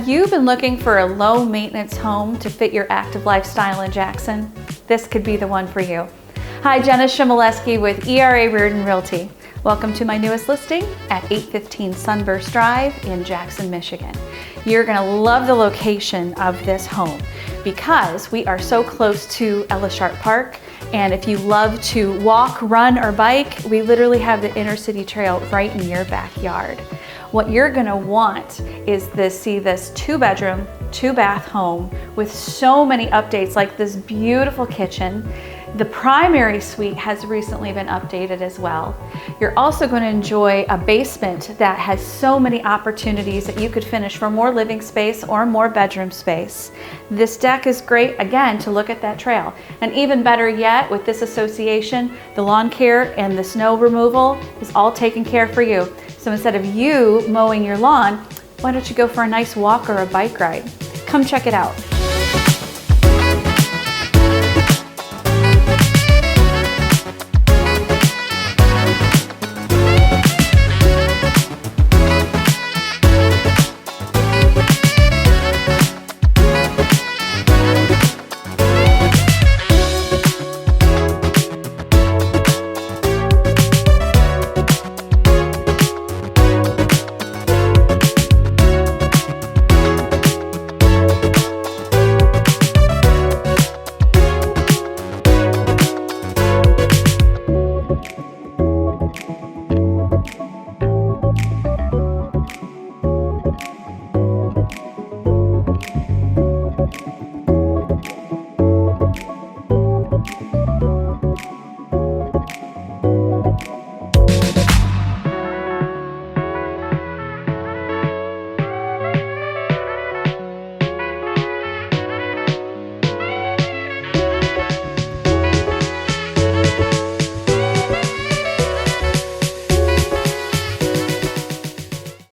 Have you been looking for a low maintenance home to fit your active lifestyle in Jackson? This could be the one for you. Hi, Jenna Shimoleski with ERA Reardon Realty. Welcome to my newest listing at 815 Sunburst Drive in Jackson, Michigan. You're gonna love the location of this home because we are so close to Ellis Sharp Park. And if you love to walk, run, or bike, we literally have the inner city trail right in your backyard. What you're gonna want is to see this 2-bedroom, 2-bath home with so many updates, like this beautiful kitchen. The primary suite has recently been updated as well. You're also going to enjoy a basement that has so many opportunities that you could finish for more living space or more bedroom space. This deck is great, again, to look at that trail. And even better yet, with this association, the lawn care and the snow removal is all taken care of for you. So instead of you mowing your lawn, why don't you go for a nice walk or a bike ride? Come check it out.